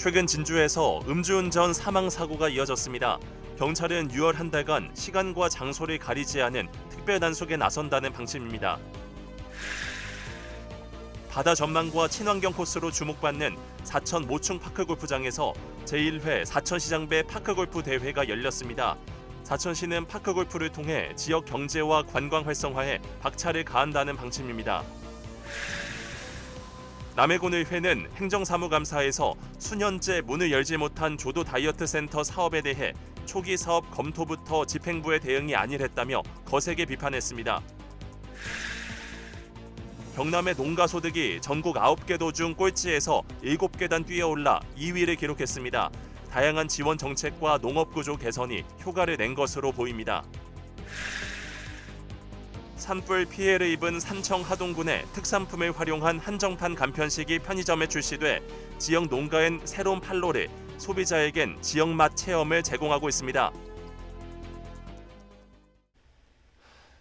최근 진주에서 음주운전 사망 사고가 이어졌습니다. 경찰은 6월 한 달간 시간과 장소를 가리지 않은 특별 단속에 나선다는 방침입니다. 바다 전망과 친환경 코스로 주목받는 사천 모충 파크골프장에서 제1회 사천시장배 파크골프 대회가 열렸습니다. 사천시는 파크골프를 통해 지역 경제와 관광 활성화에 박차를 가한다는 방침입니다. 남해군의회는 행정사무감사에서 수년째 문을 열지 못한 조도 다이어트 센터 사업에 대해 초기 사업 검토부터 집행부의 대응이 안일했다며 거세게 비판했습니다. 경남의 농가 소득이 전국 9개 도 중 꼴찌에서 7계단 뛰어올라 2위를 기록했습니다. 다양한 지원 정책과 농업 구조 개선이 효과를 낸 것으로 보입니다. 산불 피해를 입은 산청 하동군의 특산품을 활용한 한정판 간편식이 편의점에 출시돼 지역 농가엔 새로운 판로를, 소비자에겐 지역 맛 체험을 제공하고 있습니다.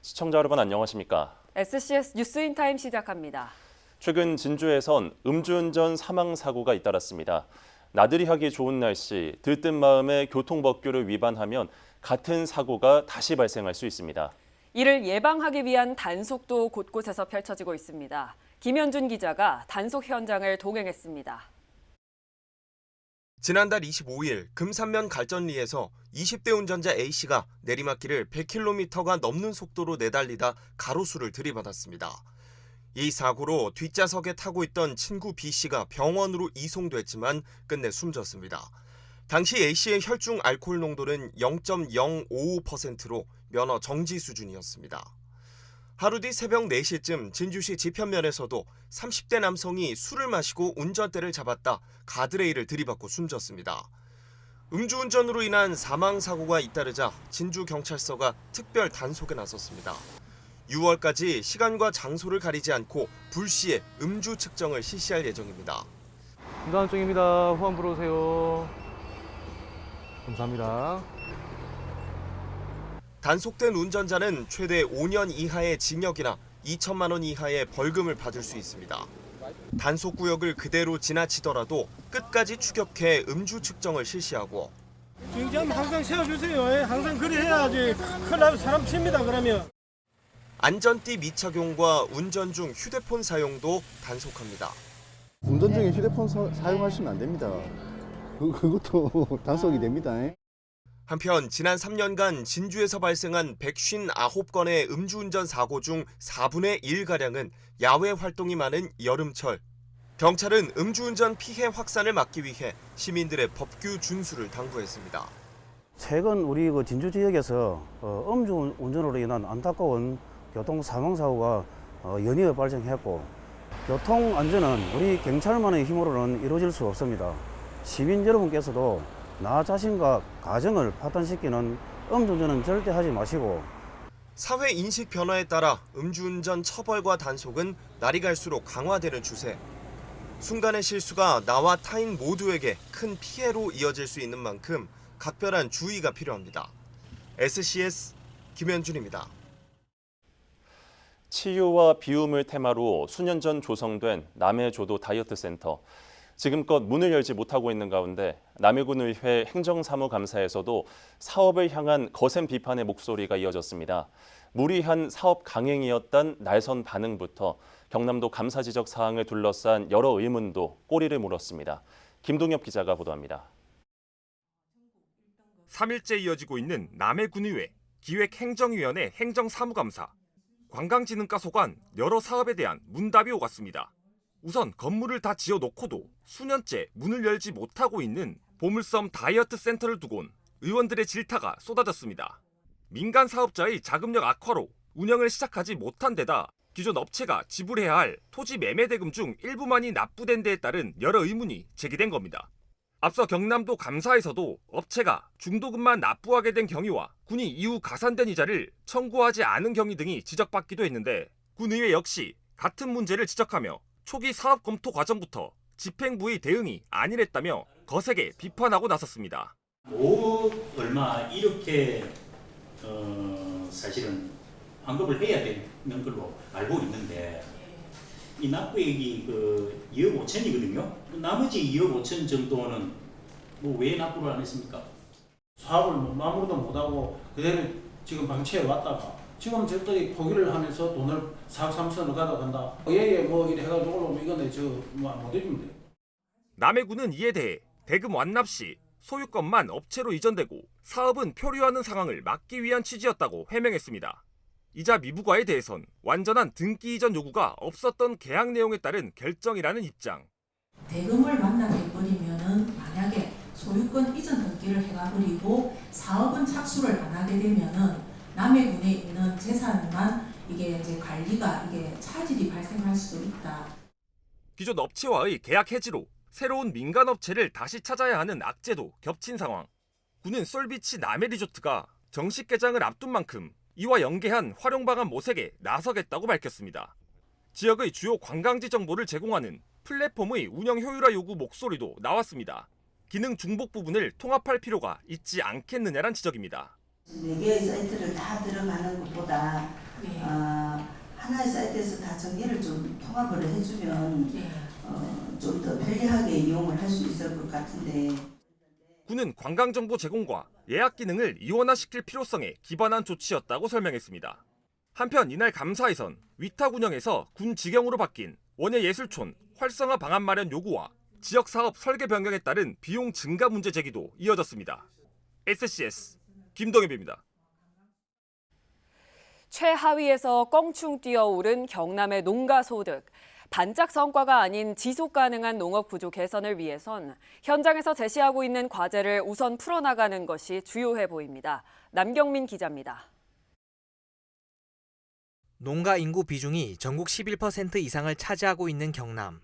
시청자 여러분 안녕하십니까? SCS 뉴스인타임 시작합니다. 최근 진주에선 음주운전 사망 사고가 잇따랐습니다. 나들이 하기 좋은 날씨, 들뜬 마음에 교통법규를 위반하면 같은 사고가 다시 발생할 수 있습니다. 이를 예방하기 위한 단속도 곳곳에서 펼쳐지고 있습니다. 김현준 기자가 단속 현장을 동행했습니다. 지난달 25일 금산면 갈전리에서 20대 운전자 A씨가 내리막길을 100km가 넘는 속도로 내달리다 가로수를 들이받았습니다. 이 사고로 뒷좌석에 타고 있던 친구 B씨가 병원으로 이송됐지만 끝내 숨졌습니다. 당시 A씨의 혈중 알코올 농도는 0.055%로 면허 정지 수준이었습니다. 하루 뒤 새벽 4시쯤 진주시 지편면에서도 30대 남성이 술을 마시고 운전대를 잡았다 가드레일을 들이받고 숨졌습니다. 음주운전으로 인한 사망사고가 잇따르자 진주경찰서가 특별 단속에 나섰습니다. 6월까지 시간과 장소를 가리지 않고 불시에 음주 측정을 실시할 예정입니다. 분당 쪽입니다. 후안 불어오세요. 감사합니다. 단속된 운전자는 최대 5년 이하의 징역이나 2천만 원 이하의 벌금을 받을 수 있습니다. 단속 구역을 그대로 지나치더라도 끝까지 추격해 음주 측정을 실시하고 주행자님 항상 세워주세요. 항상 그래 해야지. 큰일 나면 사람 칩니다. 그러면. 안전띠 미착용과 운전 중 휴대폰 사용도 단속합니다. 운전 중에 휴대폰 사용하시면 안 됩니다. 그것도 단속이 됩니다. 한편 지난 3년간 진주에서 발생한 159건의 음주운전 사고 중 4분의 1가량은 야외 활동이 많은 여름철. 경찰은 음주운전 피해 확산을 막기 위해 시민들의 법규 준수를 당부했습니다. 최근 우리 진주 지역에서 음주운전으로 인한 안타까운 교통 사망 사고가 연이어 발생했고, 교통 안전은 우리 경찰만의 힘으로는 이루어질 수 없습니다. 시민 여러분께서도 나 자신과 가정을 파탄시키는 음주운전은 절대 하지 마시고, 사회 인식 변화에 따라 음주운전 처벌과 단속은 날이 갈수록 강화되는 추세. 순간의 실수가 나와 타인 모두에게 큰 피해로 이어질 수 있는 만큼 각별한 주의가 필요합니다. SCS 김현준입니다. 치유와 비움을 테마로 수년 전 조성된 남해조도 다이어트 센터. 지금껏 문을 열지 못하고 있는 가운데 남해군의회 행정사무감사에서도 사업을 향한 거센 비판의 목소리가 이어졌습니다. 무리한 사업 강행이었던 날선 반응부터 경남도 감사 지적 사항을 둘러싼 여러 의문도 꼬리를 물었습니다. 김동엽 기자가 보도합니다. 3일째 이어지고 있는 남해군의회 기획행정위원회 행정사무감사. 관광진흥과 소관 여러 사업에 대한 문답이 오갔습니다. 우선 건물을 다 지어놓고도 수년째 문을 열지 못하고 있는 보물섬 다이어트 센터를 두곤 의원들의 질타가 쏟아졌습니다. 민간 사업자의 자금력 악화로 운영을 시작하지 못한 데다 기존 업체가 지불해야 할 토지 매매 대금 중 일부만이 납부된 데에 따른 여러 의문이 제기된 겁니다. 앞서 경남도 감사에서도 업체가 중도금만 납부하게 된 경위와 군이 이후 가산된 이자를 청구하지 않은 경위 등이 지적받기도 했는데 군의회 역시 같은 문제를 지적하며 초기 사업 검토 과정부터 집행부의 대응이 안일했다며 거세게 비판하고 나섰습니다. 5억 얼마 이렇게 사실은 환급을 해야 되는 걸로 알고 있는데 이 납부액이 그 2억 5천이거든요. 나머지 2억 5천 정도는 뭐 왜 납부를 안 했습니까? 사업을 뭐 마무리도 못하고 그대로 지금 방치해 왔다가 지금 저들이 포기를 하면서 돈을 4억 3천을 가져간다. 예예 뭐 이래 해가지고 이거는 저못 해주면 돼. 남해군은 이에 대해 대금 완납 시 소유권만 업체로 이전되고 사업은 표류하는 상황을 막기 위한 취지였다고 해명했습니다. 이자 미부과에 대해선 완전한 등기 이전 요구가 없었던 계약 내용에 따른 결정이라는 입장. 대금을 완납해 버리면은 만약에 소유권 이전 등기를 해가버리고 사업은 착수를 안 하게 되면은 남해군에 있는 재산만 이게 이제 관리가 이게 차질이 발생할 수도 있다. 기존 업체와의 계약 해지로 새로운 민간 업체를 다시 찾아야 하는 악재도 겹친 상황. 군은 솔비치 남해리조트가 정식 개장을 앞둔 만큼 이와 연계한 활용 방안 모색에 나서겠다고 밝혔습니다. 지역의 주요 관광지 정보를 제공하는 플랫폼의 운영 효율화 요구 목소리도 나왔습니다. 기능 중복 부분을 통합할 필요가 있지 않겠느냐란 지적입니다. 4개의 사이트를 다 들어가는 것보다 하나의 사이트에서 다 전개를 좀 통합을 해주면 좀 더 편리하게 이용을 할 수 있을 것 같은데. 군은 관광정보 제공과 예약 기능을 이원화시킬 필요성에 기반한 조치였다고 설명했습니다. 한편 이날 감사에선 위탁 운영에서 군 직영으로 바뀐 원예예술촌 활성화 방안 마련 요구와 지역사업 설계 변경에 따른 비용 증가 문제 제기도 이어졌습니다. SCS 김동엽입니다. 최하위에서 껑충 뛰어오른 경남의 농가 소득. 반짝 성과가 아닌 지속 가능한 농업 구조 개선을 위해선 현장에서 제시하고 있는 과제를 우선 풀어나가는 것이 주요해 보입니다. 남경민 기자입니다. 농가 인구 비중이 전국 11% 이상을 차지하고 있는 경남.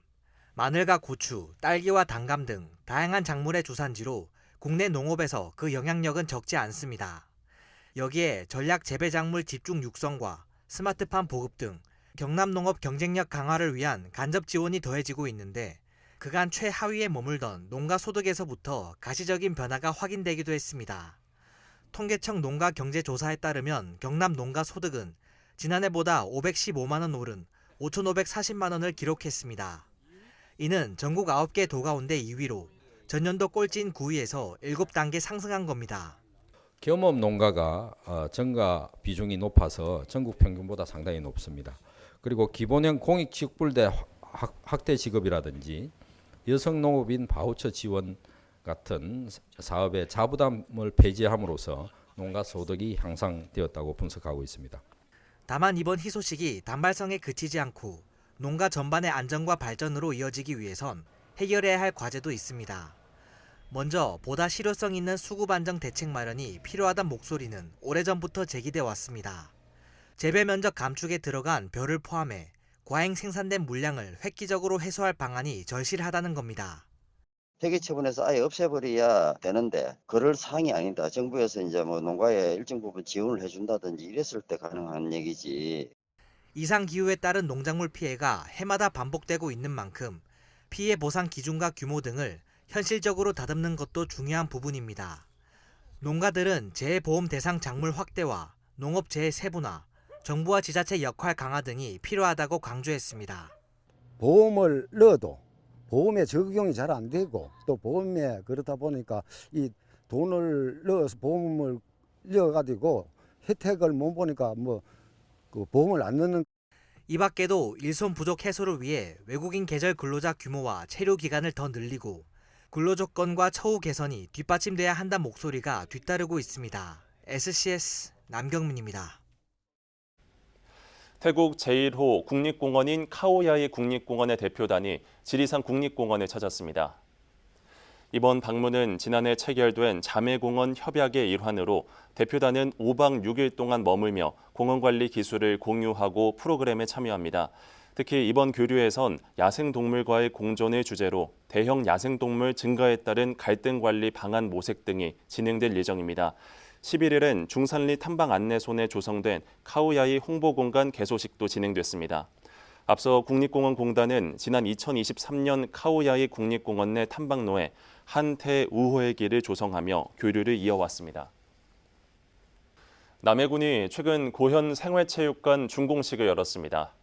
마늘과 고추, 딸기와 단감 등 다양한 작물의 주산지로 국내 농업에서 그 영향력은 적지 않습니다. 여기에 전략 재배작물 집중 육성과 스마트팜 보급 등 경남 농업 경쟁력 강화를 위한 간접 지원이 더해지고 있는데 그간 최하위에 머물던 농가 소득에서부터 가시적인 변화가 확인되기도 했습니다. 통계청 농가 경제조사에 따르면 경남 농가 소득은 지난해보다 515만 원 오른 5,540만 원을 기록했습니다. 이는 전국 9개 도 가운데 2위로 전년도 꼴찌인 9위에서 7단계 상승한 겁니다. 겸업 농가가 전가 비중이 높아서 전국 평균보다 상당히 높습니다. 그리고 기본형 공익직불대 확대 지급이라든지 여성농업인 바우처 지원 같은 사업의 자부담을 폐지함으로써 농가 소득이 향상되었다고 분석하고 있습니다. 다만 이번 희소식이 단발성에 그치지 않고 농가 전반의 안정과 발전으로 이어지기 위해선 해결해야 할 과제도 있습니다. 먼저 보다 실효성 있는 수급 안정 대책 마련이 필요하다는 목소리는 오래전부터 제기돼 왔습니다. 재배 면적 감축에 들어간 벼를 포함해 과잉 생산된 물량을 획기적으로 해소할 방안이 절실하다는 겁니다. 폐기 처분해서 아예 없애버려야 되는데 그럴 사항이 아니다. 정부에서 이제 뭐 농가에 일정 부분 지원을 해준다든지 이랬을 때 가능한 얘기지. 이상 기후에 따른 농작물 피해가 해마다 반복되고 있는 만큼 피해 보상 기준과 규모 등을 현실적으로 다듬는 것도 중요한 부분입니다. 농가들은 재해보험 대상 작물 확대와 농업재해 세분화, 정부와 지자체 역할 강화 등이 필요하다고 강조했습니다. 보험을 넣어도 보험에 적용이 잘 안 되고 또 보험에 그렇다 보니까 이 돈을 넣어서 보험을 넣어가지고 혜택을 못 보니까 그 보험을 안 넣는. 이 밖에도 일손 부족 해소를 위해 외국인 계절 근로자 규모와 체류 기간을 더 늘리고 근로조건과 처우 개선이 뒷받침돼야 한다는 목소리가 뒤따르고 있습니다. SCS 남경민입니다. 태국 제1호 국립공원인 카오야이 국립공원의 대표단이 지리산 국립공원을 찾았습니다. 이번 방문은 지난해 체결된 자매공원 협약의 일환으로 대표단은 5박 6일 동안 머물며 공원관리 기술을 공유하고 프로그램에 참여합니다. 특히 이번 교류에선 야생동물과의 공존을 주제로 대형 야생동물 증가에 따른 갈등관리 방안 모색 등이 진행될 예정입니다. 11일엔 중산리 탐방 안내소내 조성된 카오야이 홍보공간 개소식도 진행됐습니다. 앞서 국립공원공단은 지난 2023년 카오야이 국립공원 내 탐방로에 한태 우호의 길을 조성하며 교류를 이어왔습니다. 남해군이 최근 고현 생활체육관 준공식을 열었습니다.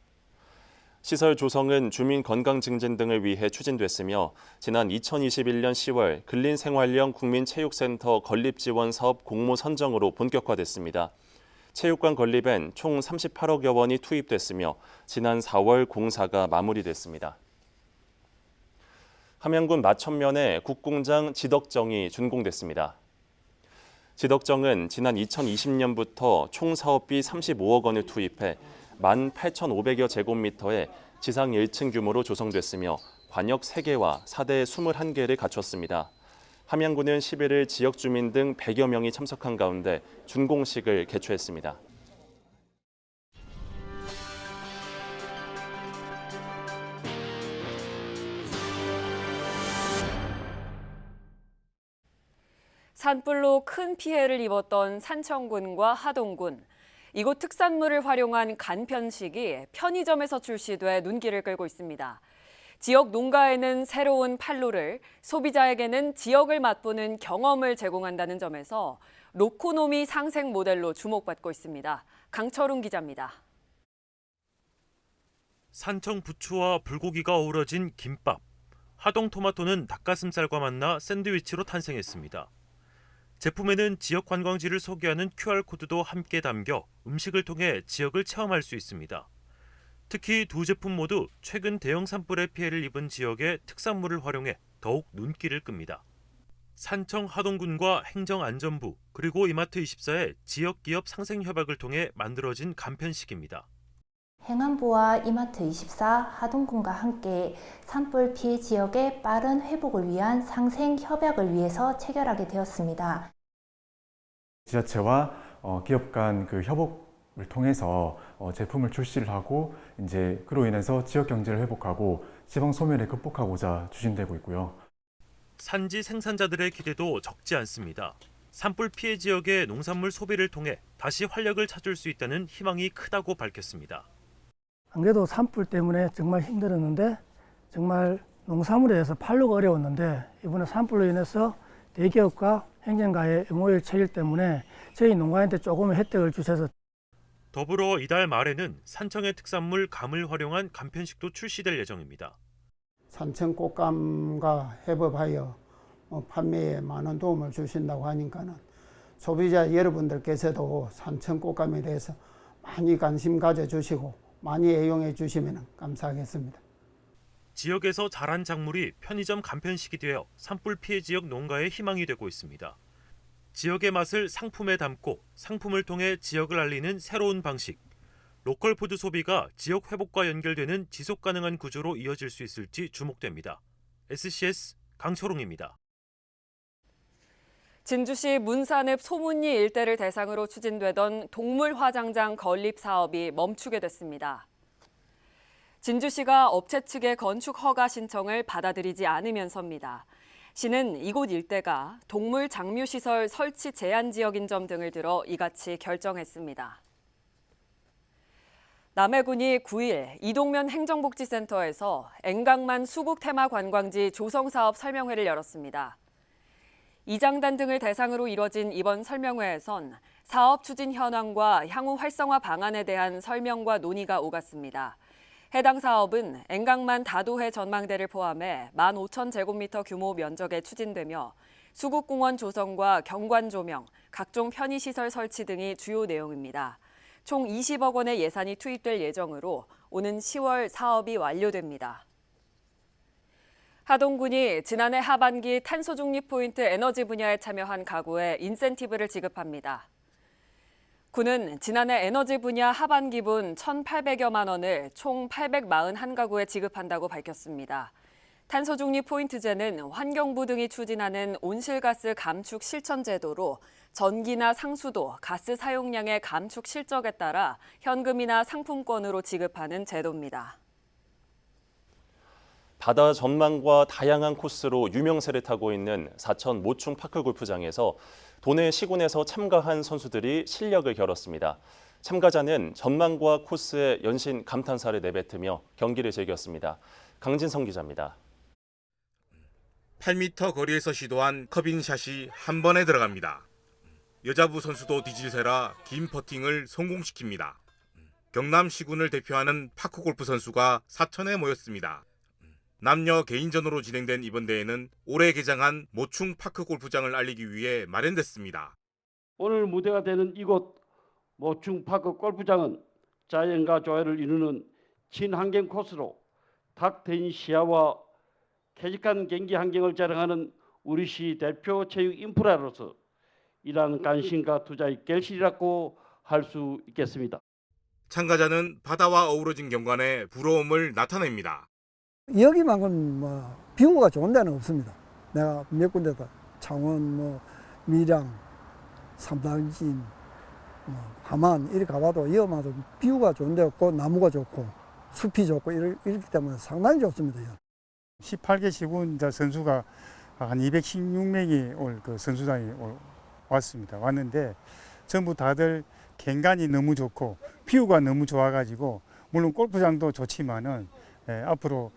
시설 조성은 주민 건강 증진 등을 위해 추진됐으며 지난 2021년 10월 근린생활형 국민체육센터 건립지원 사업 공모 선정으로 본격화됐습니다. 체육관 건립엔 총 38억여 원이 투입됐으며 지난 4월 공사가 마무리됐습니다. 함양군 마천면에 국궁장 지덕정이 준공됐습니다. 지덕정은 지난 2020년부터 총 사업비 35억 원을 투입해 18,500여 제곱미터의 지상 1층 규모로 조성됐으며 관역 3개와 사대 21개를 갖췄습니다. 함양군은 11일 지역 주민 등 100여 명이 참석한 가운데 준공식을 개최했습니다. 산불로 큰 피해를 입었던 산청군과 하동군. 이곳 특산물을 활용한 간편식이 편의점에서 출시돼 눈길을 끌고 있습니다. 지역 농가에는 새로운 판로를, 소비자에게는 지역을 맛보는 경험을 제공한다는 점에서 로코노미 상생 모델로 주목받고 있습니다. 강철웅 기자입니다. 산청 부추와 불고기가 어우러진 김밥, 하동 토마토는 닭가슴살과 만나 샌드위치로 탄생했습니다. 제품에는 지역 관광지를 소개하는 QR코드도 함께 담겨 음식을 통해 지역을 체험할 수 있습니다. 특히 두 제품 모두 최근 대형 산불의 피해를 입은 지역의 특산물을 활용해 더욱 눈길을 끕니다. 산청 하동군과 행정안전부 그리고 이마트24의 지역기업 상생협약을 통해 만들어진 간편식입니다. 행안부와 이마트24, 하동군과 함께 산불 피해 지역의 빠른 회복을 위한 상생 협약을 위해서 체결하게 되었습니다. 지자체와 기업 간 그 협업을 통해서 제품을 출시를 하고 이제 그로 인해서 지역 경제를 회복하고 지방 소멸을 극복하고자 추진되고 있고요. 산지 생산자들의 기대도 적지 않습니다. 산불 피해 지역의 농산물 소비를 통해 다시 활력을 찾을 수 있다는 희망이 크다고 밝혔습니다. 안 그래도 산불 때문에 정말 힘들었는데 정말 농산물에 대해서 팔로가 어려웠는데 이번에 산불로 인해서 대기업과 행정가의 MOU 체결 때문에 저희 농가한테 조금의 혜택을 주셔서 더불어 이달 말에는 산청의 특산물 감을 활용한 간편식도 출시될 예정입니다. 산청 꽃감과 협업하여 판매에 많은 도움을 주신다고 하니까는 소비자 여러분들께서도 산청 꽃감에 대해서 많이 관심 가져주시고 많이 애용해 주시면 감사하겠습니다. 지역에서 자란 작물이 편의점 간편식이 되어 산불 피해 지역 농가의 희망이 되고 있습니다. 지역의 맛을 상품에 담고 상품을 통해 지역을 알리는 새로운 방식. 로컬 푸드 소비가 지역 회복과 연결되는 지속 가능한 구조로 이어질 수 있을지 주목됩니다. SCS 강철웅입니다. 진주시 문산읍 소문리 일대를 대상으로 추진되던 동물화장장 건립 사업이 멈추게 됐습니다. 진주시가 업체 측의 건축 허가 신청을 받아들이지 않으면서입니다. 시는 이곳 일대가 동물 장묘시설 설치 제한 지역인 점 등을 들어 이같이 결정했습니다. 남해군이 9일 이동면 행정복지센터에서 앵강만 수국 테마 관광지 조성 사업 설명회를 열었습니다. 이장단 등을 대상으로 이뤄진 이번 설명회에선 사업 추진 현황과 향후 활성화 방안에 대한 설명과 논의가 오갔습니다. 해당 사업은 앵강만 다도해 전망대를 포함해 15,000제곱미터 규모 면적에 추진되며 수국공원 조성과 경관 조명, 각종 편의시설 설치 등이 주요 내용입니다. 총 20억 원의 예산이 투입될 예정으로 오는 10월 사업이 완료됩니다. 하동군이 지난해 하반기 탄소 중립 포인트 에너지 분야에 참여한 가구에 인센티브를 지급합니다. 군은 지난해 에너지 분야 하반기분 1,800여만 원을 총 841가구에 지급한다고 밝혔습니다. 탄소 중립 포인트제는 환경부 등이 추진하는 온실가스 감축 실천 제도로 전기나 상수도, 가스 사용량의 감축 실적에 따라 현금이나 상품권으로 지급하는 제도입니다. 바다 전망과 다양한 코스로 유명세를 타고 있는 사천 모충 파크 골프장에서 도내 시군에서 참가한 선수들이 실력을 겨뤘습니다. 참가자는 전망과 코스에 연신 감탄사를 내뱉으며 경기를 즐겼습니다. 강진성 기자입니다. 8m 거리에서 시도한 커빙샷이 한 번에 들어갑니다. 여자부 선수도 뒤질세라 긴 퍼팅을 성공시킵니다. 경남 시군을 대표하는 파크골프 선수가 사천에 모였습니다. 남녀 개인전으로 진행된 이번 대회는 올해 개장한 모충 파크골프장을 알리기 위해 마련됐습니다. 오늘 무대가 되는 이곳 모충 파크 골프장은 자연과 조화를 이루는 친환경 코스로 탁 트인 시야와 쾌적한 경기 환경을 자랑하는 우리 시 대표 체육 인프라로서 이러한 관심과 투자의 결실이라고 할 수 있겠습니다. 참가자는 바다와 어우러진 경관에 부러움을 나타냅니다. 여기만큼 뷰가 좋은 데는 없습니다. 내가 몇 군데다 창원, 밀양, 삼당진, 함안 이렇게 가봐도 여마도 뷰가 좋은 데 없고 나무가 좋고 숲이 좋고 이렇기 때문에 상당히 좋습니다. 18개 시군 선수가 한 216명이 올 그 선수단이 왔는데 전부 다들 경관이 너무 좋고 뷰가 너무 좋아가지고 물론 골프장도 좋지만은 앞으로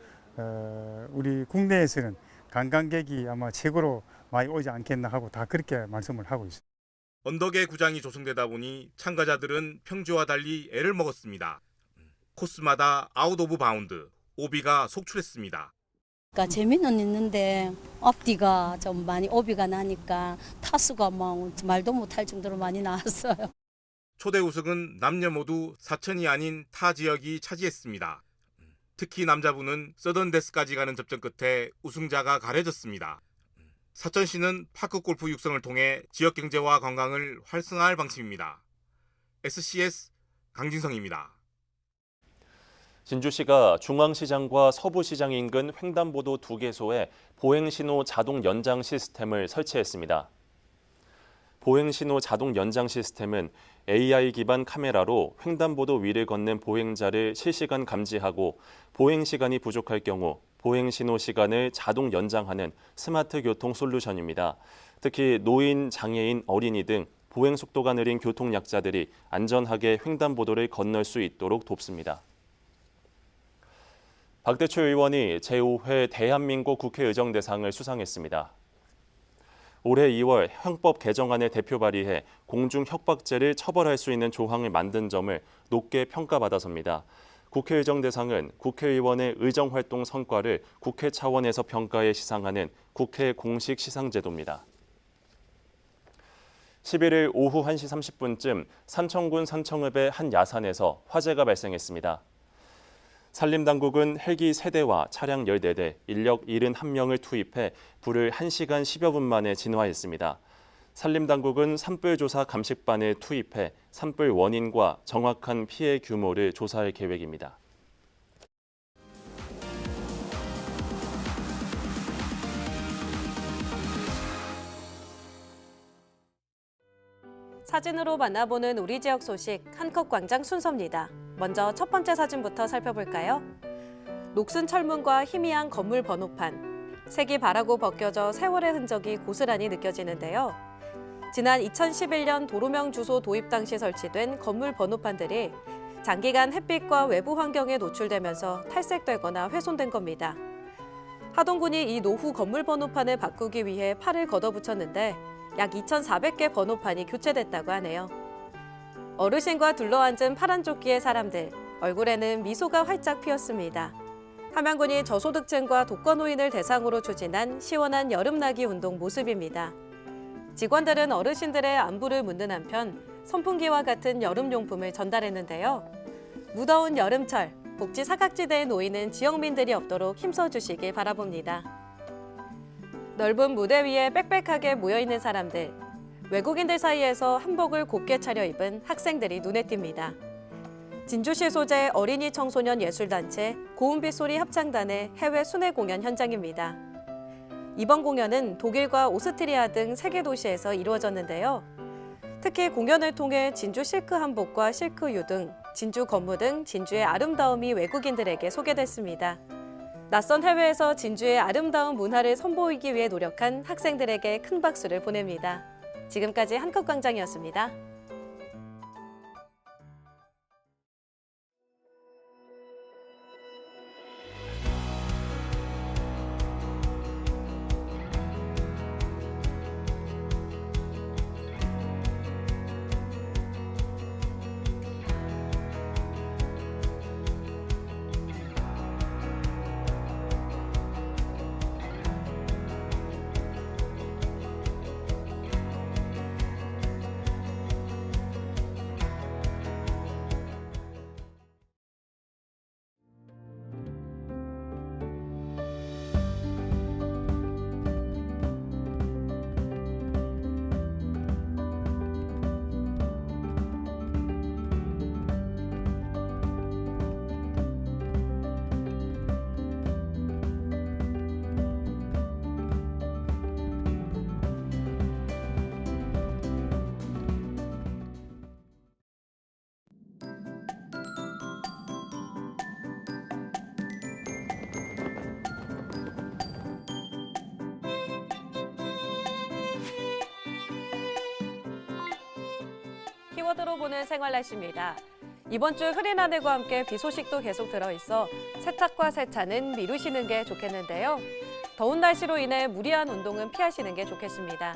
우리 국내에서는 관광객이 아마 최고로 많이 오지 않겠나 하고 다 그렇게 말씀을 하고 있습니다. 언덕에 구장이 조성되다 보니 참가자들은 평지와 달리 애를 먹었습니다. 코스마다 아웃 오브 바운드, 오비가 속출했습니다. 그러니까 재미는 있는데 앞뒤가 좀 많이 오비가 나니까 타수가 막 말도 못할 정도로 많이 나왔어요. 초대 우승은 남녀 모두 사천이 아닌 타 지역이 차지했습니다. 특히 남자부는 서던데스까지 가는 접전 끝에 우승자가 가려졌습니다. 사천시는 파크골프 육성을 통해 지역 경제와 관광을 활성화할 방침입니다. SCS 강진성입니다. 진주시가 중앙시장과 서부시장 인근 횡단보도 2개소에 보행신호 자동 연장 시스템을 설치했습니다. 보행신호 자동 연장 시스템은 AI 기반 카메라로 횡단보도 위를 걷는 보행자를 실시간 감지하고 보행 시간이 부족할 경우 보행신호 시간을 자동 연장하는 스마트 교통 솔루션입니다. 특히 노인, 장애인, 어린이 등 보행 속도가 느린 교통약자들이 안전하게 횡단보도를 건널 수 있도록 돕습니다. 박대출 의원이 제5회 대한민국 국회의정대상을 수상했습니다. 올해 2월 형법 개정안을 대표 발의해 공중협박죄를 처벌할 수 있는 조항을 만든 점을 높게 평가받아서입니다. 국회의정대상은 국회의원의 의정활동 성과를 국회 차원에서 평가해 시상하는 국회 공식 시상제도입니다. 11일 오후 1시 30분쯤 산청군 산청읍의 한 야산에서 화재가 발생했습니다. 산림당국은 헬기 3대와 차량 14대, 인력 71명을 투입해 불을 1시간 10여 분 만에 진화했습니다. 산림당국은 산불조사 감식반을 투입해 산불 원인과 정확한 피해 규모를 조사할 계획입니다. 사진으로 만나보는 우리 지역 소식 한컷 광장 순서입니다. 먼저 첫 번째 사진부터 살펴볼까요? 녹슨 철문과 희미한 건물 번호판, 색이 바라고 벗겨져 세월의 흔적이 고스란히 느껴지는데요. 지난 2011년 도로명 주소 도입 당시 설치된 건물 번호판들이 장기간 햇빛과 외부 환경에 노출되면서 탈색되거나 훼손된 겁니다. 하동군이 이 노후 건물 번호판을 바꾸기 위해 팔을 걷어붙였는데 약 2,400개 번호판이 교체됐다고 하네요. 어르신과 둘러앉은 파란 조끼의 사람들, 얼굴에는 미소가 활짝 피었습니다. 함양군이 저소득층과 독거노인을 대상으로 추진한 시원한 여름나기 운동 모습입니다. 직원들은 어르신들의 안부를 묻는 한편 선풍기와 같은 여름용품을 전달했는데요. 무더운 여름철, 복지 사각지대에 놓이는 지역민들이 없도록 힘써주시길 바라봅니다. 넓은 무대 위에 빽빽하게 모여있는 사람들, 외국인들 사이에서 한복을 곱게 차려입은 학생들이 눈에 띕니다. 진주시 소재 어린이 청소년 예술단체 고운빗소리 합창단의 해외 순회 공연 현장입니다. 이번 공연은 독일과 오스트리아 등 세계 도시에서 이루어졌는데요. 특히 공연을 통해 진주 실크 한복과 실크유 등 진주 건무 등 진주의 아름다움이 외국인들에게 소개됐습니다. 낯선 해외에서 진주의 아름다운 문화를 선보이기 위해 노력한 학생들에게 큰 박수를 보냅니다. 지금까지 한컷광장이었습니다. 키워드로 보는 생활 날씨입니다. 이번 주 흐린 하늘과 함께 비 소식도 계속 들어있어 세탁과 세차는 미루시는 게 좋겠는데요. 더운 날씨로 인해 무리한 운동은 피하시는 게 좋겠습니다.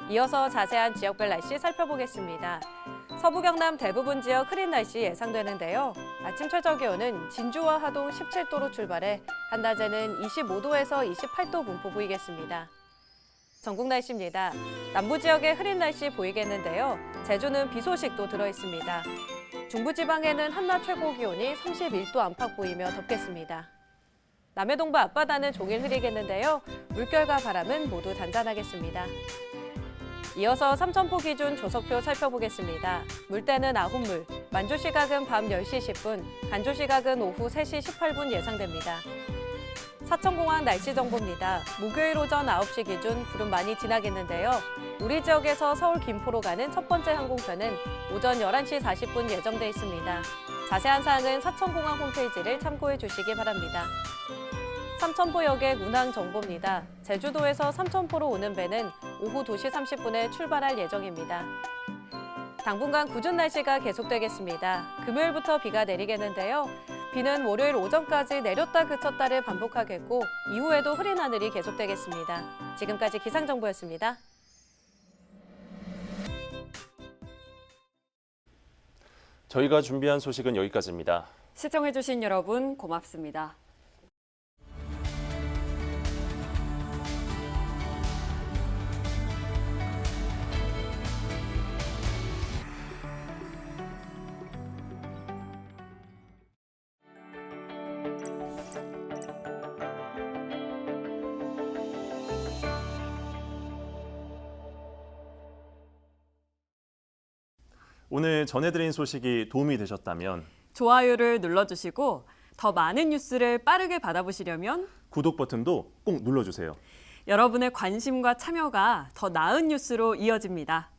이어서 자세한 지역별 날씨 살펴보겠습니다. 서부 경남 대부분 지역 흐린 날씨 예상되는데요. 아침 최저 기온은 진주와 하동 17도로 출발해 한낮에는 25도에서 28도 분포 보이겠습니다. 전국 날씨입니다. 남부 지역에 흐린 날씨 보이겠는데요. 제주는 비 소식도 들어있습니다. 중부지방에는 한낮 최고 기온이 31도 안팎 보이며 덥겠습니다. 남해동부 앞바다는 종일 흐리겠는데요. 물결과 바람은 모두 잔잔하겠습니다. 이어서 삼천포 기준 조석표 살펴보겠습니다. 물때는 아홉물, 만조 시각은 밤 10시 10분, 간조 시각은 오후 3시 18분 예상됩니다. 사천공항 날씨 정보입니다. 목요일 오전 9시 기준 구름 많이 지나겠는데요. 우리 지역에서 서울 김포로 가는 첫 번째 항공편은 오전 11시 40분 예정돼 있습니다. 자세한 사항은 사천공항 홈페이지를 참고해 주시기 바랍니다. 삼천포역의 운항 정보입니다. 제주도에서 삼천포로 오는 배는 오후 2시 30분에 출발할 예정입니다. 당분간 궂은 날씨가 계속되겠습니다. 금요일부터 비가 내리겠는데요. 비는 월요일 오전까지 내렸다 그쳤다를 반복하겠고 이후에도 흐린 하늘이 계속되겠습니다. 지금까지 기상정보였습니다. 저희가 준비한 소식은 여기까지입니다. 시청해주신 여러분 고맙습니다. 오늘 전해드린 소식이 도움이 되셨다면 좋아요를 눌러주시고 더 많은 뉴스를 빠르게 받아보시려면 구독 버튼도 꼭 눌러주세요. 여러분의 관심과 참여가 더 나은 뉴스로 이어집니다.